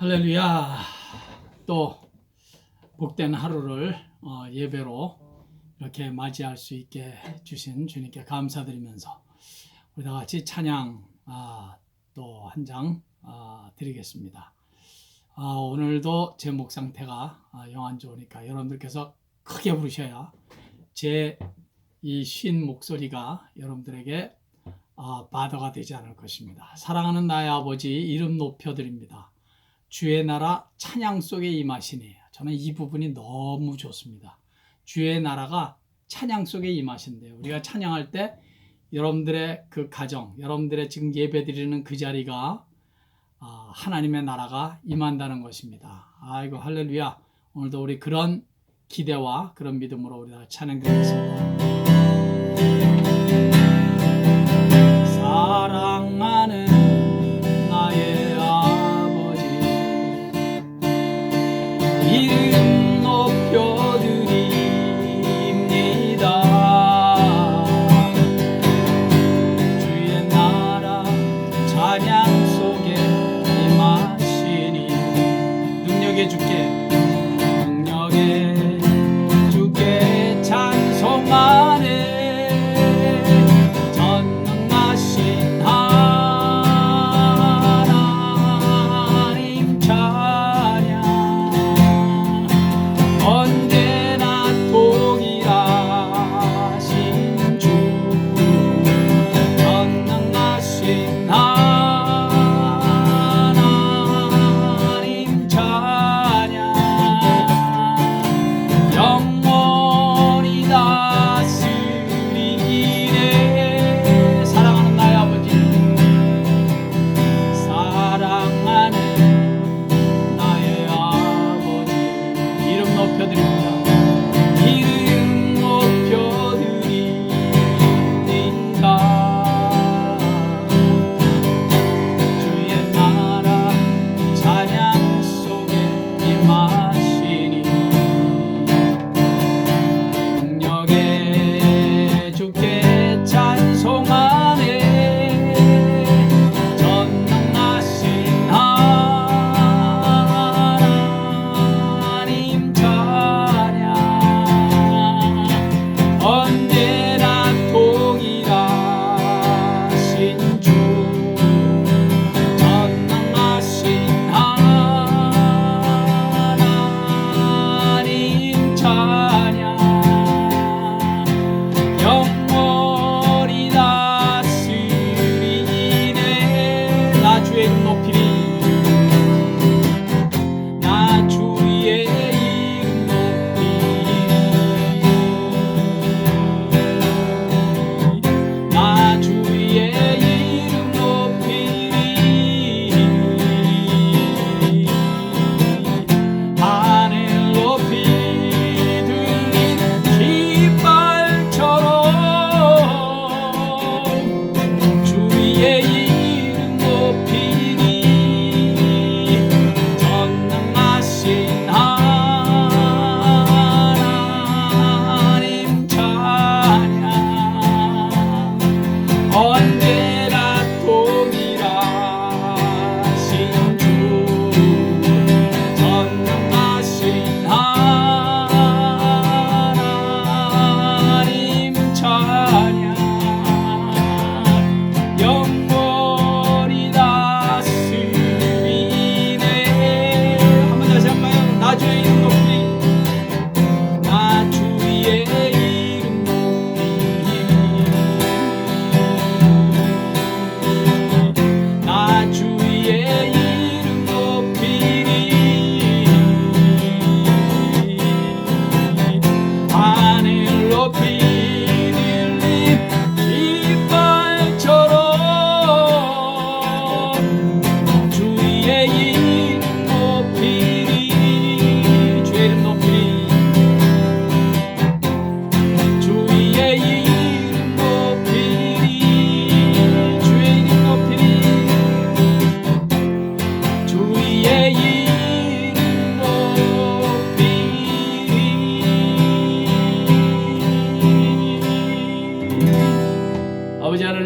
할렐루야. 또 복된 하루를 예배로 이렇게 맞이할 수 있게 주신 주님께 감사드리면서 우리 다 같이 찬양 또 한 장 드리겠습니다. 오늘도 제 목 상태가 영 안 좋으니까 여러분들께서 크게 부르셔야 제 이 쉰 목소리가 여러분들에게 바더가 되지 않을 것입니다. 사랑하는 나의 아버지, 이름 높여드립니다. 주의 나라 찬양 속에 임하시니, 저는 이 부분이 너무 좋습니다. 주의 나라가 찬양 속에 임하신대요. 우리가 찬양할 때 여러분들의 그 가정, 여러분들의 지금 예배드리는 그 자리가 하나님의 나라가 임한다는 것입니다. 아이고 할렐루야. 오늘도 우리 그런 기대와 그런 믿음으로 우리 다 찬양드리겠습니다. 사랑하는 나의 아버지, 이름 높여드립니다. 주의 나라 찬양 속에 임하시니, 능력의 주께 찬송하네.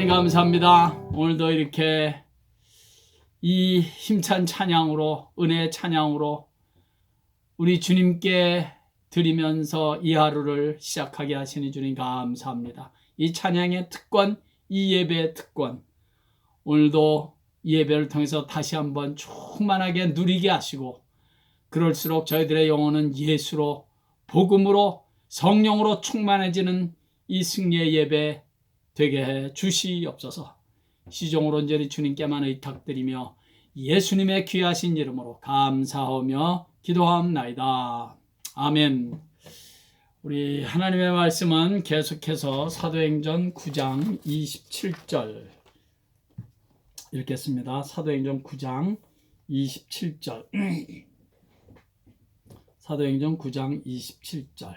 감사합니다. 오늘도 이렇게 이 힘찬 찬양으로, 은혜의 찬양으로 우리 주님께 드리면서 이 하루를 시작하게 하시니 주님 감사합니다. 이 찬양의 특권, 이 예배의 특권, 오늘도 이 예배를 통해서 다시 한번 충만하게 누리게 하시고, 그럴수록 저희들의 영혼은 예수로, 복음으로, 성령으로 충만해지는 이 승리의 예배 되게 해 주시옵소서. 시종으로 온전히 주님께만 의탁드리며 예수님의 귀하신 이름으로 감사하며 기도하옵나이다. 아멘. 우리 하나님의 말씀은 계속해서 사도행전 9장 27절 읽겠습니다. 사도행전 9장 27절. 사도행전 9장 27절.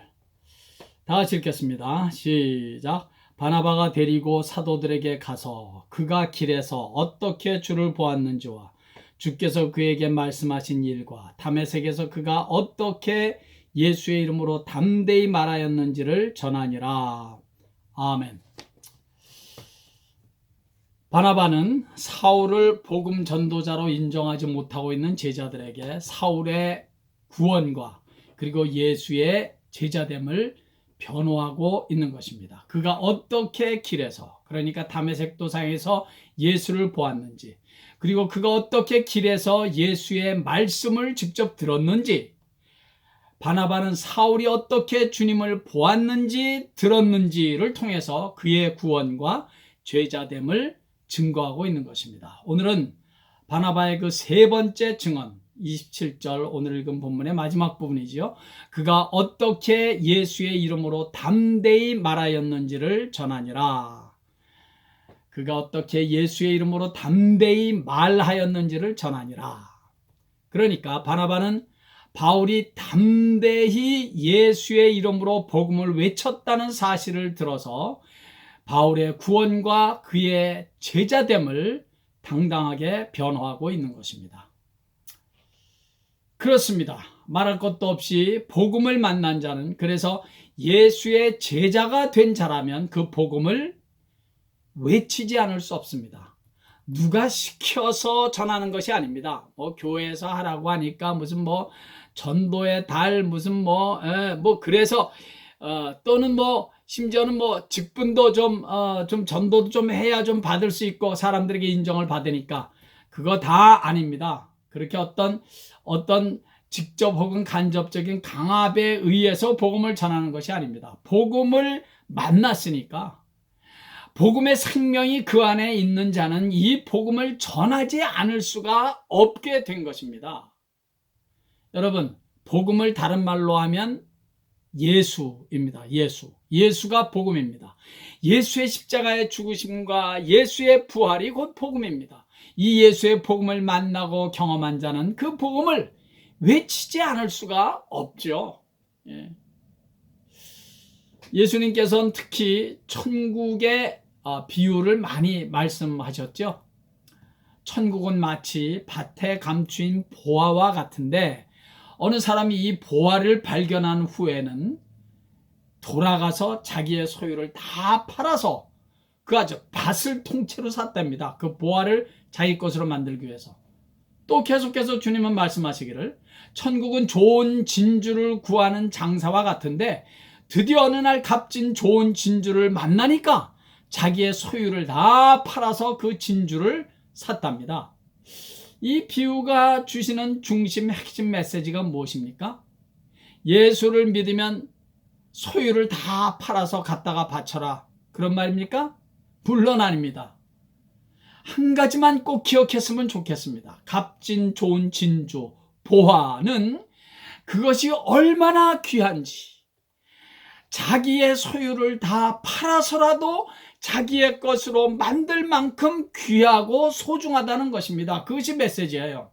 다 같이 읽겠습니다. 시작. 바나바가 데리고 사도들에게 가서 그가 길에서 어떻게 주를 보았는지와 주께서 그에게 말씀하신 일과 다메섹에서 그가 어떻게 예수의 이름으로 담대히 말하였는지를 전하니라. 아멘. 바나바는 사울을 복음 전도자로 인정하지 못하고 있는 제자들에게 사울의 구원과 그리고 예수의 제자됨을 변호하고 있는 것입니다. 그가 어떻게 길에서, 그러니까 다메섹 도상에서 예수를 보았는지, 그리고 그가 어떻게 길에서 예수의 말씀을 직접 들었는지, 바나바는 사울이 어떻게 주님을 보았는지 들었는지를 통해서 그의 구원과 제자됨을 증거하고 있는 것입니다. 오늘은 바나바의 그 세 번째 증언, 27절 오늘 읽은 본문의 마지막 부분이지요. 그가 어떻게 예수의 이름으로 담대히 말하였는지를 전하니라. 그가 어떻게 예수의 이름으로 담대히 말하였는지를 전하니라. 그러니까 바나바는 바울이 담대히 예수의 이름으로 복음을 외쳤다는 사실을 들어서 바울의 구원과 그의 제자됨을 당당하게 변호하고 있는 것입니다. 그렇습니다. 말할 것도 없이 복음을 만난 자는, 그래서 예수의 제자가 된 자라면 그 복음을 외치지 않을 수 없습니다. 누가 시켜서 전하는 것이 아닙니다. 교회에서 하라고 하니까 무슨 전도의 달 무슨 그래서 또는 심지어는 직분도 좀 전도도 좀 해야 좀 받을 수 있고 사람들에게 인정을 받으니까 그거 다 아닙니다. 그렇게 어떤 직접 혹은 간접적인 강압에 의해서 복음을 전하는 것이 아닙니다. 복음을 만났으니까 복음의 생명이 그 안에 있는 자는 이 복음을 전하지 않을 수가 없게 된 것입니다. 여러분, 복음을 다른 말로 하면 예수입니다. 예수가 복음입니다. 예수의 십자가의 죽으심과 예수의 부활이 곧 복음입니다. 이 예수의 복음을 만나고 경험한 자는 그 복음을 외치지 않을 수가 없죠. 예수님께서는 특히 천국의 비유를 많이 말씀하셨죠. 천국은 마치 밭에 감추인 보화와 같은데 어느 사람이 이 보화를 발견한 후에는 돌아가서 자기의 소유를 다 팔아서 그 아주 밭을 통째로 샀답니다. 그 보화를 자기 것으로 만들기 위해서. 또 계속해서 주님은 말씀하시기를 천국은 좋은 진주를 구하는 장사와 같은데 드디어 어느 날 값진 좋은 진주를 만나니까 자기의 소유를 다 팔아서 그 진주를 샀답니다. 이 비유가 주시는 중심 핵심 메시지가 무엇입니까? 예수를 믿으면 소유를 다 팔아서 갖다가 바쳐라, 그런 말입니까? 물론 아닙니다. 한 가지만 꼭 기억했으면 좋겠습니다. 값진 좋은 진주, 보화는 그것이 얼마나 귀한지 자기의 소유를 다 팔아서라도 자기의 것으로 만들 만큼 귀하고 소중하다는 것입니다. 그것이 메시지예요.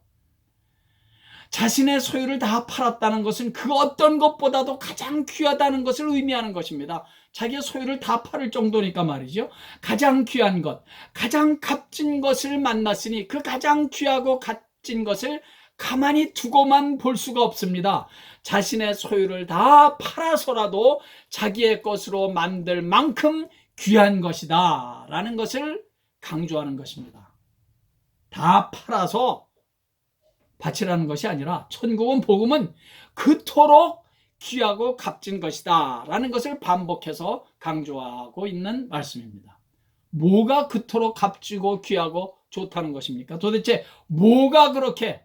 자신의 소유를 다 팔았다는 것은 그 어떤 것보다도 가장 귀하다는 것을 의미하는 것입니다. 자기의 소유를 다 팔을 정도니까 말이죠. 가장 귀한 것, 가장 값진 것을 만났으니 그 가장 귀하고 값진 것을 가만히 두고만 볼 수가 없습니다. 자신의 소유를 다 팔아서라도 자기의 것으로 만들 만큼 귀한 것이다 라는 것을 강조하는 것입니다. 다 팔아서 바치라는 것이 아니라 천국은 복음은 그토록 귀하고 값진 것이다 라는 것을 반복해서 강조하고 있는 말씀입니다. 뭐가 그토록 값지고 귀하고 좋다는 것입니까? 도대체 뭐가 그렇게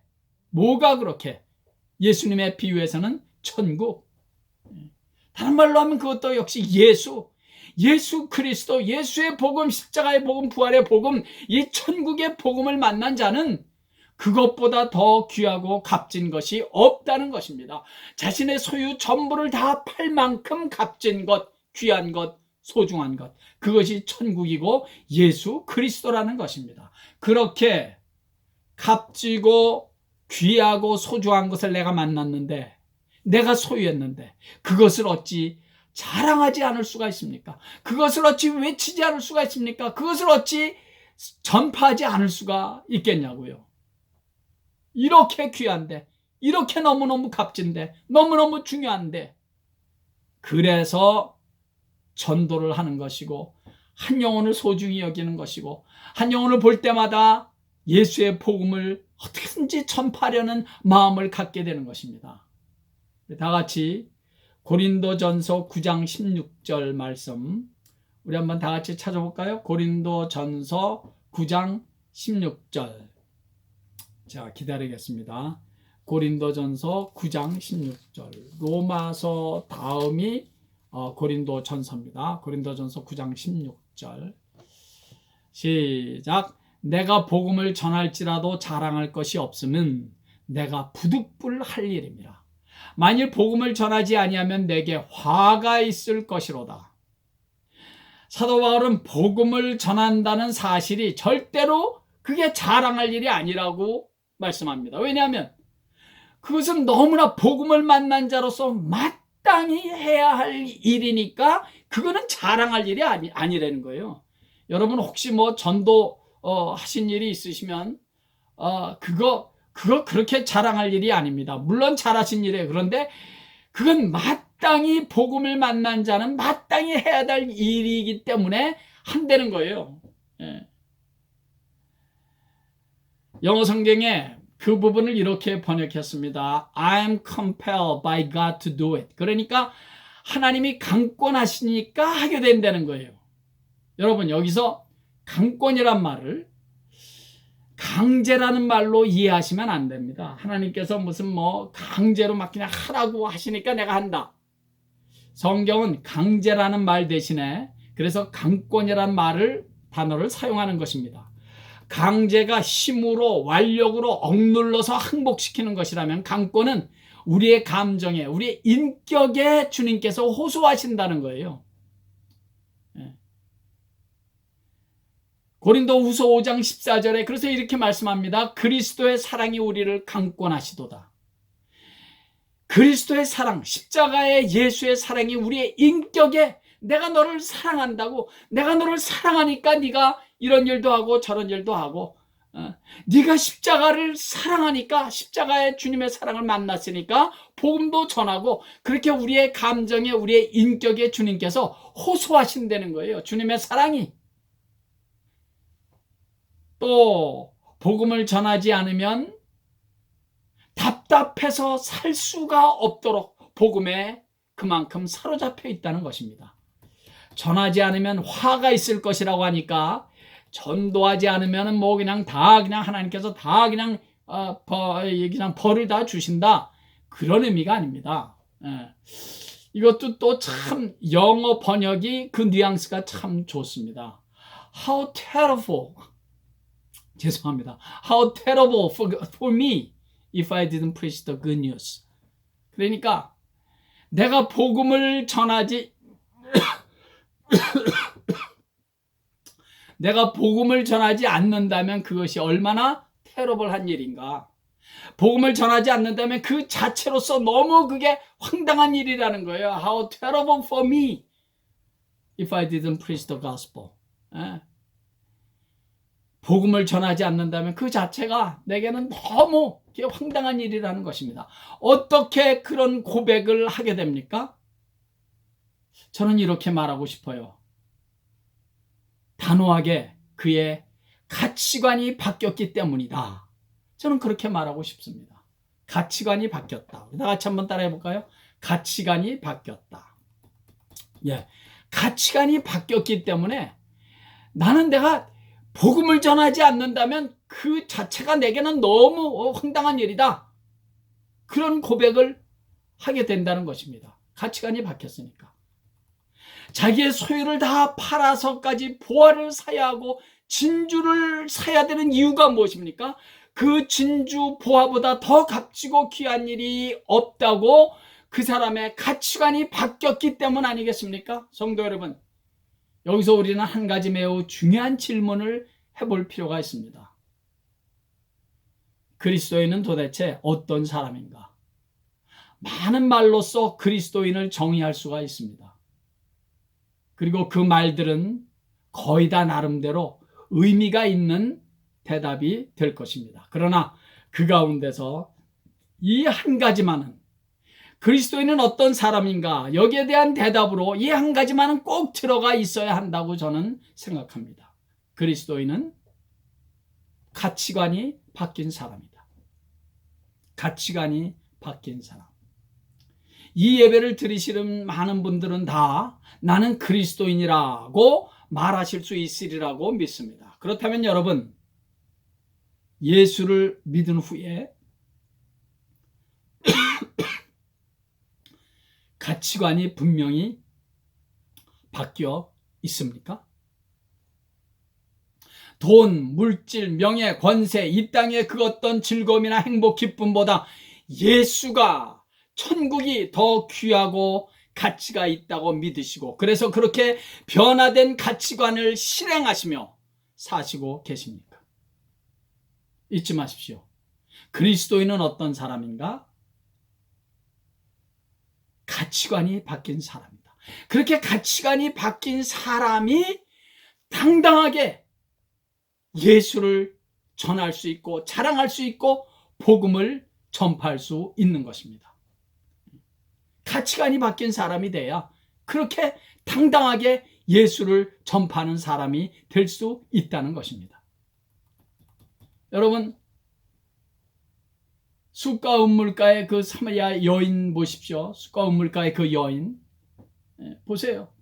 예수님의 비유에서는 천국, 다른 말로 하면 그것도 역시 예수 그리스도, 예수의 복음, 십자가의 복음, 부활의 복음, 이 천국의 복음을 만난 자는 그것보다 더 귀하고 값진 것이 없다는 것입니다. 자신의 소유 전부를 다 팔 만큼 값진 것, 귀한 것, 소중한 것, 그것이 천국이고 예수 그리스도라는 것입니다. 그렇게 값지고 귀하고 소중한 것을 내가 만났는데, 내가 소유했는데 그것을 어찌 자랑하지 않을 수가 있습니까? 그것을 어찌 외치지 않을 수가 있습니까? 그것을 어찌 전파하지 않을 수가 있겠냐고요. 이렇게 귀한데, 이렇게 너무너무 값진데, 너무너무 중요한데, 그래서 전도를 하는 것이고, 한 영혼을 소중히 여기는 것이고, 한 영혼을 볼 때마다 예수의 복음을 어떻게든지 전파하려는 마음을 갖게 되는 것입니다. 다 같이 고린도전서 9장 16절 말씀 우리 한번 다 같이 찾아볼까요? 고린도전서 9장 16절. 자, 기다리겠습니다. 고린도전서 9장 16절. 로마서 다음이 고린도전서입니다. 고린도전서 9장 16절. 시작. 내가 복음을 전할지라도 자랑할 것이 없으면 내가 부득불할 일입니다. 만일 복음을 전하지 아니하면 내게 화가 있을 것이로다. 사도 바울은 복음을 전한다는 사실이 절대로 그게 자랑할 일이 아니라고 말씀합니다. 왜냐하면 그것은 너무나 복음을 만난 자로서 마땅히 해야 할 일이니까 그거는 자랑할 일이 아니라는 거예요. 여러분 혹시 뭐 전도 하신 일이 있으시면 그거 그렇게 자랑할 일이 아닙니다. 물론 잘하신 일이에요. 그런데 그건 마땅히 복음을 만난 자는 마땅히 해야 될 일이기 때문에 한다는 거예요. 예. 영어 성경에 그 부분을 이렇게 번역했습니다. I am compelled by God to do it. 그러니까 하나님이 강권하시니까 하게 된다는 거예요. 여러분 여기서 강권이란 말을 강제라는 말로 이해하시면 안 됩니다. 하나님께서 무슨 뭐 강제로 막 그냥 하라고 하시니까 내가 한다. 성경은 강제라는 말 대신에 그래서 강권이라는 단어를 사용하는 것입니다. 강제가 힘으로 완력으로 억눌러서 항복시키는 것이라면 강권은 우리의 감정에 우리의 인격에 주님께서 호소하신다는 거예요. 고린도후서 5장 14절에 그래서 이렇게 말씀합니다. 그리스도의 사랑이 우리를 강권하시도다. 그리스도의 사랑, 십자가의 예수의 사랑이 우리의 인격에 내가 너를 사랑한다고, 내가 너를 사랑하니까 네가 이런 일도 하고 저런 일도 하고, 네가 십자가를 사랑하니까 십자가의 주님의 사랑을 만났으니까 복음도 전하고, 그렇게 우리의 감정에 우리의 인격에 주님께서 호소하신다는 거예요. 주님의 사랑이. 또 복음을 전하지 않으면 답답해서 살 수가 없도록 복음에 그만큼 사로잡혀 있다는 것입니다. 전하지 않으면 화가 있을 것이라고 하니까 전도하지 않으면 뭐 그냥 하나님께서 다 그냥 벌을 다 주신다, 그런 의미가 아닙니다. 이것도 또 참 영어 번역이 그 뉘앙스가 참 좋습니다. How terrible, 죄송합니다. How terrible for me if I didn't preach the good news. 그러니까 내가 복음을 전하지 내가 복음을 전하지 않는다면 그것이 얼마나 테러블한 일인가. 복음을 전하지 않는다면 그 자체로서 너무 그게 황당한 일이라는 거예요. How terrible for me if I didn't preach the gospel. 복음을 전하지 않는다면 그 자체가 내게는 너무 황당한 일이라는 것입니다. 어떻게 그런 고백을 하게 됩니까? 저는 이렇게 말하고 싶어요. 단호하게 그의 가치관이 바뀌었기 때문이다. 저는 그렇게 말하고 싶습니다. 가치관이 바뀌었다. 다 같이 한번 따라해 볼까요? 가치관이 바뀌었다. 예, 가치관이 바뀌었기 때문에 나는 내가 복음을 전하지 않는다면 그 자체가 내게는 너무 황당한 일이다. 그런 고백을 하게 된다는 것입니다. 가치관이 바뀌었으니까. 자기의 소유를 다 팔아서까지 보화를 사야 하고 진주를 사야 되는 이유가 무엇입니까? 그 진주 보화보다 더 값지고 귀한 일이 없다고 그 사람의 가치관이 바뀌었기 때문 아니겠습니까? 성도 여러분, 여기서 우리는 한 가지 매우 중요한 질문을 해볼 필요가 있습니다. 그리스도인은 도대체 어떤 사람인가? 많은 말로써 그리스도인을 정의할 수가 있습니다. 그리고 그 말들은 거의 다 나름대로 의미가 있는 대답이 될 것입니다. 그러나 그 가운데서 이 한 가지만은, 그리스도인은 어떤 사람인가, 여기에 대한 대답으로 이 한 가지만은 꼭 들어가 있어야 한다고 저는 생각합니다. 그리스도인은 가치관이 바뀐 사람이다. 가치관이 바뀐 사람. 이 예배를 들으시는 많은 분들은 다 나는 그리스도인이라고 말하실 수 있으리라고 믿습니다. 그렇다면 여러분, 예수를 믿은 후에 가치관이 분명히 바뀌어 있습니까? 돈, 물질, 명예, 권세, 이 땅의 그 어떤 즐거움이나 행복, 기쁨보다 예수가, 천국이 더 귀하고 가치가 있다고 믿으시고, 그래서 그렇게 변화된 가치관을 실행하시며 사시고 계십니까? 잊지 마십시오. 그리스도인은 어떤 사람인가? 가치관이 바뀐 사람이다. 그렇게 가치관이 바뀐 사람이 당당하게 예수를 전할 수 있고 자랑할 수 있고 복음을 전파할 수 있는 것입니다. 가치관이 바뀐 사람이 돼야 그렇게 당당하게 예수를 전파하는 사람이 될 수 있다는 것입니다. 여러분, 숫과 음물가의 그 사마리아 여인 보십시오. 숫과 음물가의 그 여인 보세요.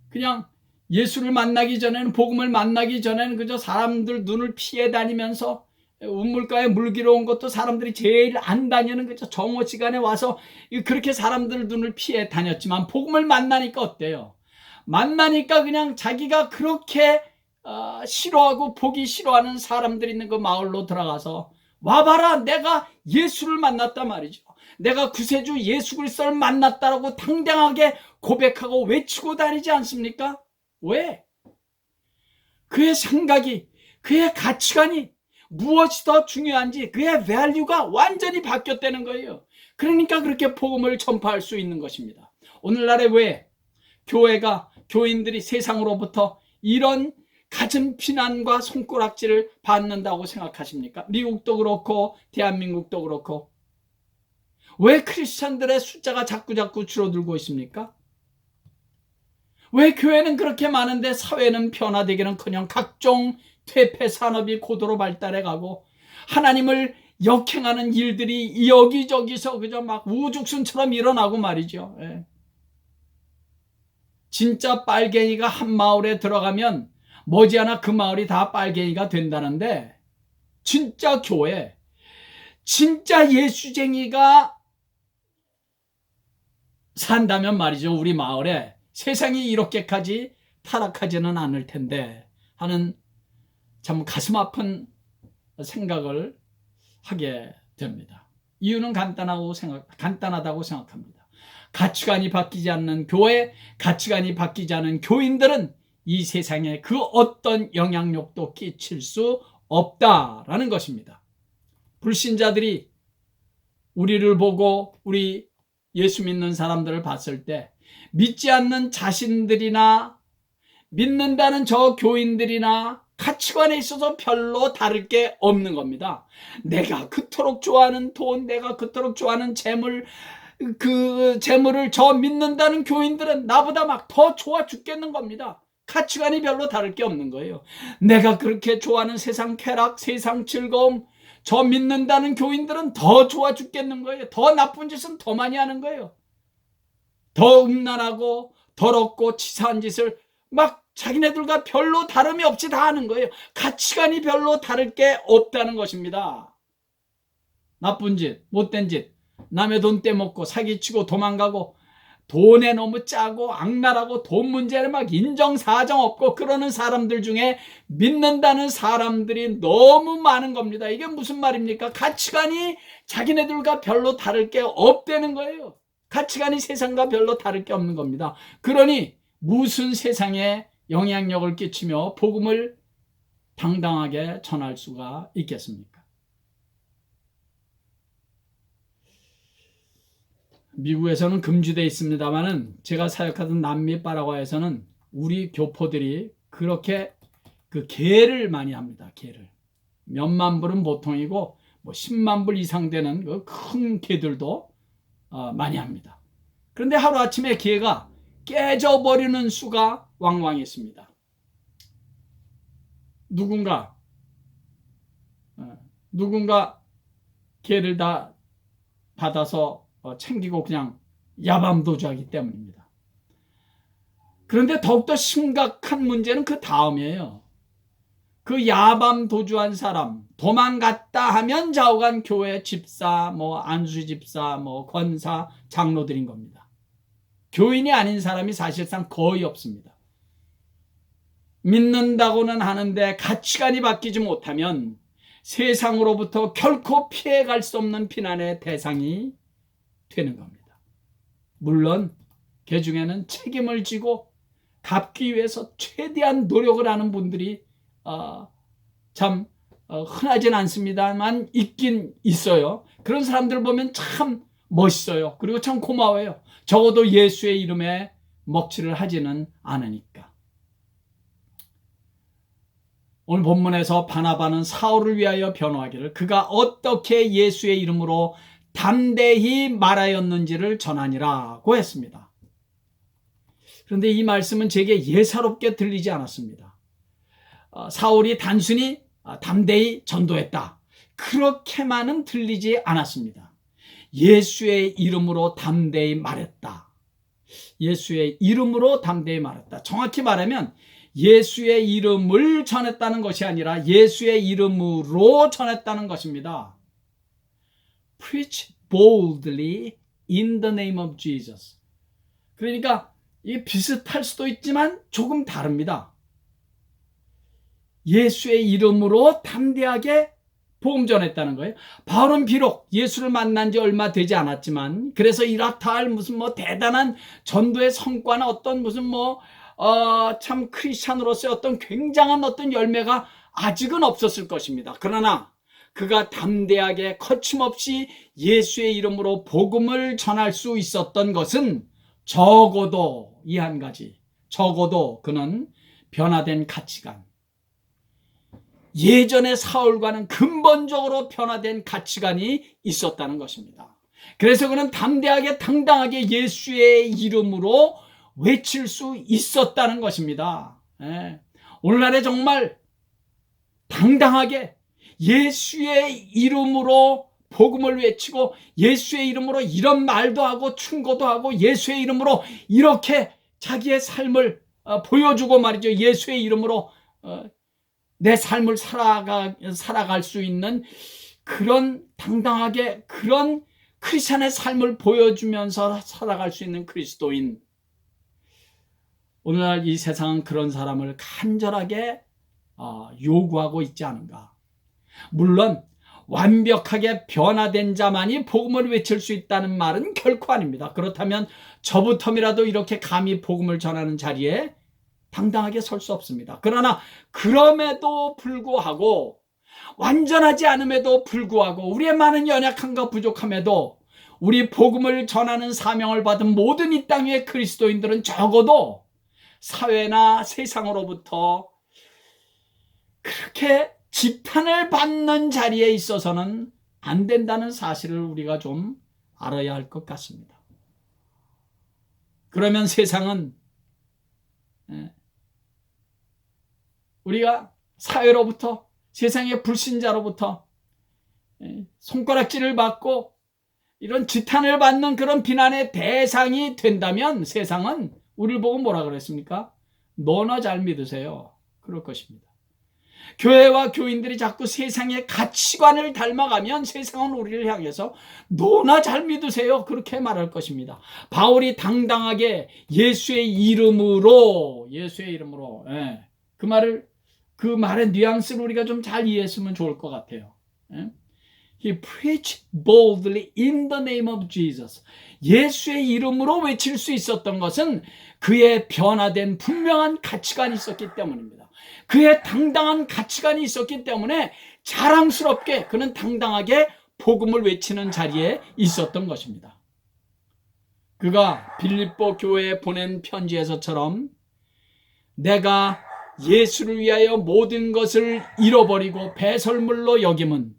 그냥 예수를 만나기 전에는, 복음을 만나기 전에는 그저 사람들 눈을 피해 다니면서, 우물가에 물 기러 온 것도 사람들이 제일 안 다니는 그저 정오 시간에 와서 그렇게 사람들 눈을 피해 다녔지만, 복음을 만나니까 어때요? 만나니까 그냥 자기가 그렇게 싫어하고 보기 싫어하는 사람들이 있는 그 마을로 들어가서, 와봐라, 내가 예수를 만났단 말이죠. 내가 구세주 예수 그리스도를 만났다라고 당당하게 고백하고 외치고 다니지 않습니까? 왜? 그의 생각이, 그의 가치관이 무엇이 더 중요한지, 그의 밸류가 완전히 바뀌었다는 거예요. 그러니까 그렇게 복음을 전파할 수 있는 것입니다. 오늘날에 왜 교회가, 교인들이 세상으로부터 이런 가진 비난과 손가락질을 받는다고 생각하십니까? 미국도 그렇고 대한민국도 그렇고. 왜 크리스찬들의 숫자가 자꾸 줄어들고 있습니까? 왜 교회는 그렇게 많은데 사회는 변화되기는커녕 각종 퇴폐 산업이 고도로 발달해가고 하나님을 역행하는 일들이 여기저기서 그저 막 우죽순처럼 일어나고 말이죠. 예. 진짜 빨갱이가 한 마을에 들어가면 머지않아 그 마을이 다 빨갱이가 된다는데, 진짜 교회, 진짜 예수쟁이가 산다면 말이죠, 우리 마을에 세상이 이렇게까지 타락하지는 않을 텐데 하는 참 가슴 아픈 생각을 하게 됩니다. 이유는 간단하다고 생각합니다. 가치관이 바뀌지 않는 교회, 가치관이 바뀌지 않은 교인들은 이 세상에 그 어떤 영향력도 끼칠 수 없다라는 것입니다. 불신자들이 우리를 보고, 우리 예수 믿는 사람들을 봤을 때 믿지 않는 자신들이나 믿는다는 저 교인들이나 가치관에 있어서 별로 다를 게 없는 겁니다. 내가 그토록 좋아하는 돈, 내가 그토록 좋아하는 재물, 그 재물을 저 믿는다는 교인들은 나보다 막 더 좋아 죽겠는 겁니다. 가치관이 별로 다를 게 없는 거예요. 내가 그렇게 좋아하는 세상 쾌락, 세상 즐거움, 저 믿는다는 교인들은 더 좋아 죽겠는 거예요. 더 나쁜 짓은 더 많이 하는 거예요. 더 음란하고 더럽고 치사한 짓을 막 자기네들과 별로 다름이 없이 다 하는 거예요. 가치관이 별로 다를 게 없다는 것입니다. 나쁜 짓, 못된 짓, 남의 돈 떼먹고 사기치고 도망가고 돈에 너무 짜고 악랄하고 돈 문제를 막 인정사정 없고 그러는 사람들 중에 믿는다는 사람들이 너무 많은 겁니다. 이게 무슨 말입니까? 가치관이 자기네들과 별로 다를 게 없다는 거예요. 가치관이 세상과 별로 다를 게 없는 겁니다. 그러니 무슨 세상에 영향력을 끼치며 복음을 당당하게 전할 수가 있겠습니까? 미국에서는 금지되어 있습니다만은 제가 사역하던 남미 파라과이에서는 우리 교포들이 그렇게 그 개를 많이 합니다. 개를 몇만 불은 보통이고 뭐 10만 불 이상 되는 그 큰 개들도 많이 합니다. 그런데 하루아침에 개가 깨져버리는 수가 왕왕 있습니다. 누군가 개를 다 받아서 챙기고 그냥 야밤도주하기 때문입니다. 그런데 더욱더 심각한 문제는 그 다음이에요. 그 야밤도주한 사람 도망갔다 하면 좌우간 교회 집사, 안수 집사, 권사, 장로들인 겁니다. 교인이 아닌 사람이 사실상 거의 없습니다. 믿는다고는 하는데 가치관이 바뀌지 못하면 세상으로부터 결코 피해갈 수 없는 비난의 대상이 되는 겁니다. 물론 그 중에는 책임을 지고 갚기 위해서 최대한 노력을 하는 분들이 참 흔하진 않습니다만 있긴 있어요. 그런 사람들 보면 참 멋있어요. 그리고 참 고마워요. 적어도 예수의 이름에 먹칠을 하지는 않으니까. 오늘 본문에서 바나바는 사울을 위하여 변호하기를 그가 어떻게 예수의 이름으로 담대히 말하였는지를 전하니라고 했습니다. 그런데 이 말씀은 제게 예사롭게 들리지 않았습니다. 사울이 단순히 담대히 전도했다. 그렇게만은 들리지 않았습니다. 예수의 이름으로 담대히 말했다. 예수의 이름으로 담대히 말했다. 정확히 말하면 예수의 이름을 전했다는 것이 아니라 예수의 이름으로 전했다는 것입니다. Preach boldly in the name of Jesus. 그러니까 이게 비슷할 수도 있지만 조금 다릅니다. 예수의 이름으로 담대하게 복음 전했다는 거예요. 바울은 비록 예수를 만난 지 얼마 되지 않았지만 그래서 이렇다 할 무슨 대단한 전도의 성과나 어떤 무슨 참 크리스찬으로서의 어떤 굉장한 어떤 열매가 아직은 없었을 것입니다. 그러나 그가 담대하게 거침없이 예수의 이름으로 복음을 전할 수 있었던 것은 적어도 이 한 가지, 적어도 그는 변화된 가치관, 예전의 사울과는 근본적으로 변화된 가치관이 있었다는 것입니다. 그래서 그는 담대하게 당당하게 예수의 이름으로 외칠 수 있었다는 것입니다. 오늘날에 정말 당당하게 예수의 이름으로 복음을 외치고 예수의 이름으로 이런 말도 하고 충고도 하고 예수의 이름으로 이렇게 자기의 삶을 보여주고 말이죠. 예수의 이름으로 내 삶을 살아갈 수 있는 그런 당당하게 그런 크리스찬의 삶을 보여주면서 살아갈 수 있는 그리스도인. 오늘날 이 세상은 그런 사람을 간절하게 요구하고 있지 않은가. 물론 완벽하게 변화된 자만이 복음을 외칠 수 있다는 말은 결코 아닙니다. 그렇다면 저부터라도 이렇게 감히 복음을 전하는 자리에 당당하게 설 수 없습니다. 그러나 그럼에도 불구하고 완전하지 않음에도 불구하고 우리의 많은 연약함과 부족함에도 우리 복음을 전하는 사명을 받은 모든 이 땅의 그리스도인들은 적어도 사회나 세상으로부터 그렇게 지탄을 받는 자리에 있어서는 안 된다는 사실을 우리가 좀 알아야 할 것 같습니다. 그러면 세상은 우리가 사회로부터, 세상의 불신자로부터 손가락질을 받고 이런 지탄을 받는 그런 비난의 대상이 된다면 세상은 우리를 보고 뭐라 그랬습니까? 너나 잘 믿으세요. 그럴 것입니다. 교회와 교인들이 자꾸 세상의 가치관을 닮아가면 세상은 우리를 향해서 너나 잘 믿으세요. 그렇게 말할 것입니다. 바울이 당당하게 예수의 이름으로 그 말의 뉘앙스를 우리가 좀 잘 이해했으면 좋을 것 같아요. He preached boldly in the name of Jesus. 예수의 이름으로 외칠 수 있었던 것은 그의 변화된 분명한 가치관이 있었기 때문입니다. 그의 당당한 가치관이 있었기 때문에 자랑스럽게 그는 당당하게 복음을 외치는 자리에 있었던 것입니다. 그가 빌립보 교회에 보낸 편지에서처럼 내가 예수를 위하여 모든 것을 잃어버리고 배설물로 여김은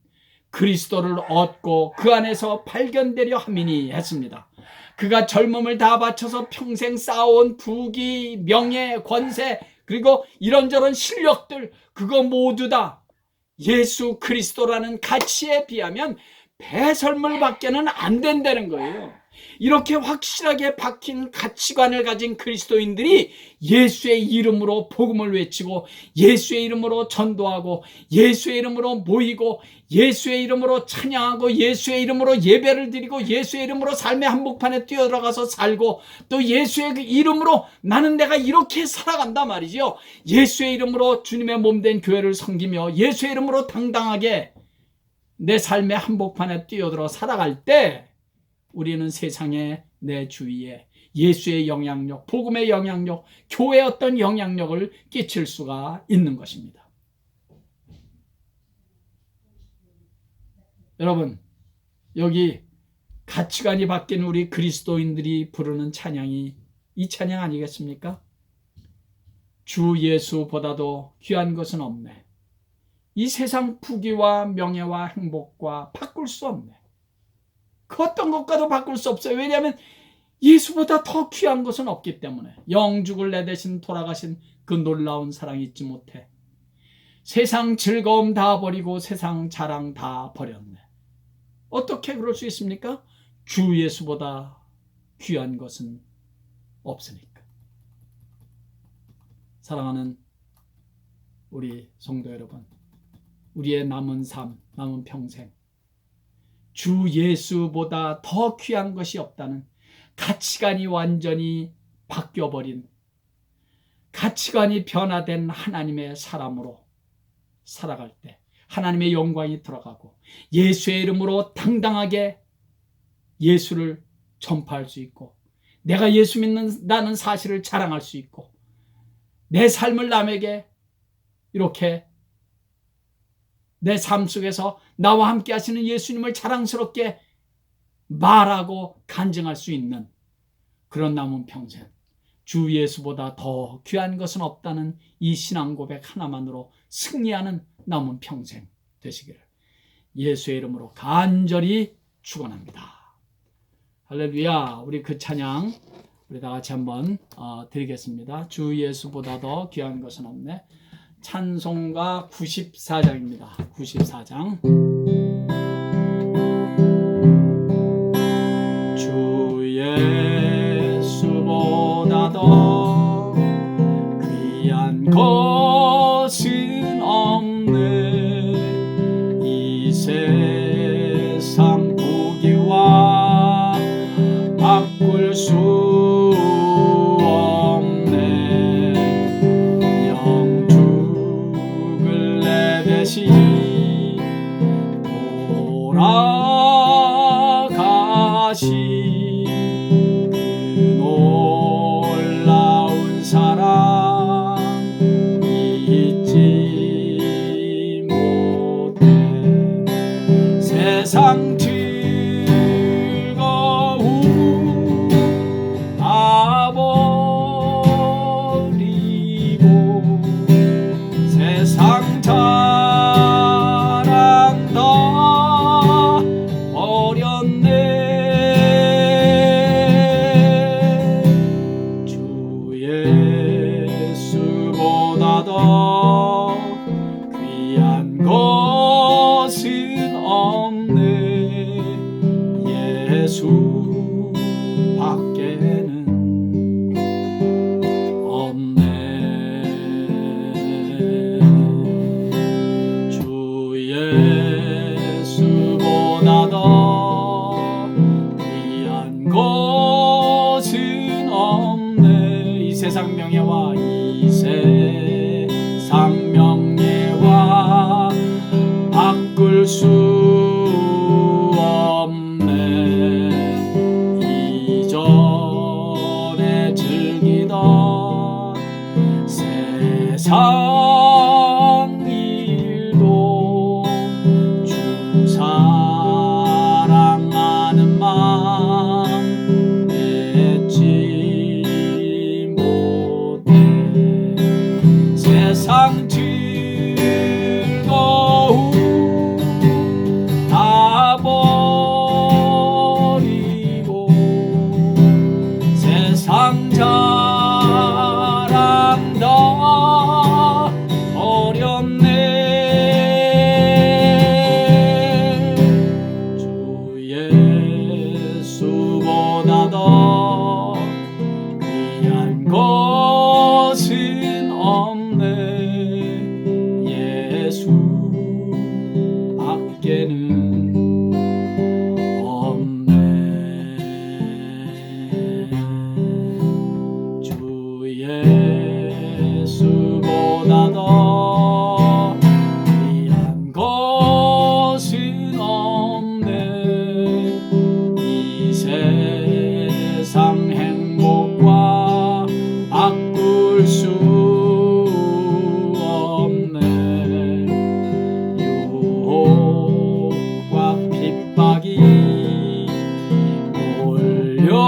그리스도를 얻고 그 안에서 발견되려 함이니 했습니다. 그가 젊음을 다 바쳐서 평생 쌓아온 부귀, 명예, 권세, 그리고 이런저런 실력들, 그거 모두 다 예수 그리스도라는 가치에 비하면 배설물밖에는 안 된다는 거예요. 이렇게 확실하게 박힌 가치관을 가진 그리스도인들이 예수의 이름으로 복음을 외치고 예수의 이름으로 전도하고 예수의 이름으로 모이고 예수의 이름으로 찬양하고 예수의 이름으로 예배를 드리고 예수의 이름으로 삶의 한복판에 뛰어들어가서 살고 또 예수의 그 이름으로 나는 내가 이렇게 살아간다 말이죠. 예수의 이름으로 주님의 몸된 교회를 섬기며 예수의 이름으로 당당하게 내 삶의 한복판에 뛰어들어 살아갈 때 우리는 세상에 내 주위에 예수의 영향력, 복음의 영향력, 교회의 어떤 영향력을 끼칠 수가 있는 것입니다. 여러분, 여기 가치관이 바뀐 우리 그리스도인들이 부르는 찬양이 이 찬양 아니겠습니까? 주 예수보다도 귀한 것은 없네. 이 세상 부귀와 명예와 행복과 바꿀 수 없네. 그 어떤 것과도 바꿀 수 없어요. 왜냐하면 예수보다 더 귀한 것은 없기 때문에. 영죽을 내 대신 돌아가신 그 놀라운 사랑이 잊지 못해. 세상 즐거움 다 버리고 세상 자랑 다 버렸네. 어떻게 그럴 수 있습니까? 주 예수보다 귀한 것은 없으니까. 사랑하는 우리 성도 여러분, 우리의 남은 삶, 남은 평생 주 예수보다 더 귀한 것이 없다는 가치관이 완전히 바뀌어버린, 가치관이 변화된 하나님의 사람으로 살아갈 때 하나님의 영광이 들어가고 예수의 이름으로 당당하게 예수를 전파할 수 있고 내가 예수 믿는다는 사실을 자랑할 수 있고 내 삶을 남에게 이렇게 내 삶 속에서 나와 함께 하시는 예수님을 자랑스럽게 말하고 간증할 수 있는 그런 남은 평생, 주 예수보다 더 귀한 것은 없다는 이 신앙 고백 하나만으로 승리하는 남은 평생 되시기를 예수의 이름으로 간절히 축원합니다. 할렐루야. 우리 그 찬양 우리 다 같이 한번 드리겠습니다. 주 예수보다 더 귀한 것은 없네. 찬송가 94장입니다. 94장. 주 예수보다 더 귀한 것은 없네. 이 세상 부귀와 바꿀 수 돌아가신 그 놀라운 사랑 잊지 못해. 세상 즐거움 다 버리고 세상 자랑 다 버렸네. 예수 밖에는 없네. 주 예수보다 더 귀한 것은 없네. 이 세상 명예와 이 세상 명예와 바꿀 수 없네. 이전에 즐기던 세상 일도 주 사랑하는 마음 맺지 못해. 세상 즐거움 다 버리고 세상 자랑 다 버렸네. 주 예수보다 더 귀한 것은 없네. 예수 밖에는 없네. 주 예수보다 더 귀한 것은 없네. 이 세상 행복과 바꿀 수 없네. 유혹과 핍박이 몰려와도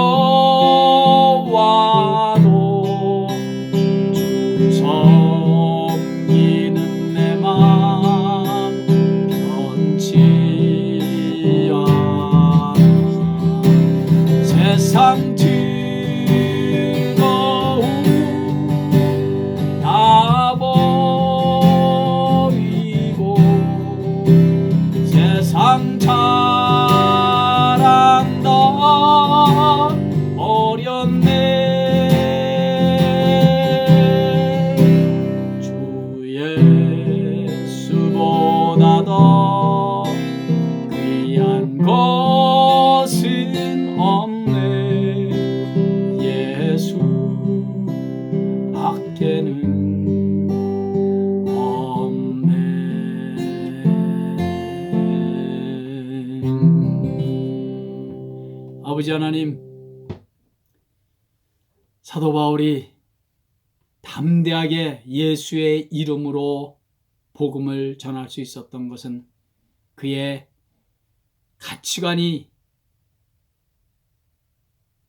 주 섬기는 내 맘 변치 않아. 세상 즐거움 다 버리고 세상 자랑 다 버렸네. 주 예수보다 더 귀한 것은 없네. 예수 밖에는 없네. 아버지 하나님, 사도 바울이 담대하게 예수의 이름으로 복음을 전할 수 있었던 것은 그의 가치관이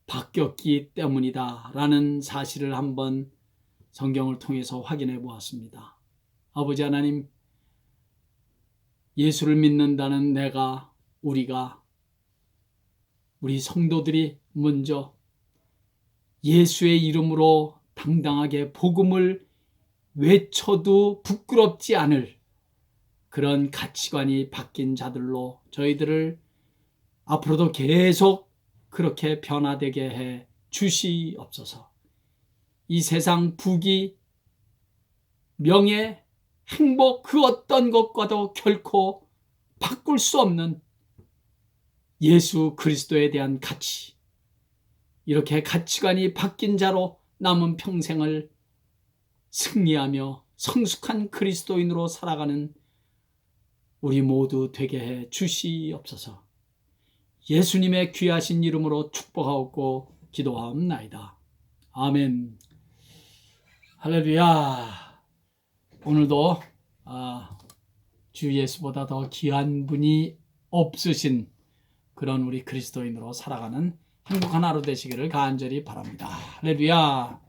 바뀌었기 때문이다 라는 사실을 한번 성경을 통해서 확인해 보았습니다. 아버지 하나님, 예수를 믿는다는 우리가 우리 성도들이 먼저 예수의 이름으로 당당하게 복음을 외쳐도 부끄럽지 않을 그런 가치관이 바뀐 자들로 저희들을 앞으로도 계속 그렇게 변화되게 해 주시옵소서. 이 세상 부귀, 명예, 행복 그 어떤 것과도 결코 바꿀 수 없는 예수 그리스도에 대한 가치, 이렇게 가치관이 바뀐 자로 남은 평생을 승리하며 성숙한 그리스도인으로 살아가는 우리 모두 되게 해 주시옵소서. 예수님의 귀하신 이름으로 축복하옵고 기도하옵나이다. 아멘. 할렐루야. 오늘도 주 예수보다 더 귀한 분이 없으신 그런 우리 그리스도인으로 살아가는 행복한 하루 되시기를 간절히 바랍니다. 할렐루야.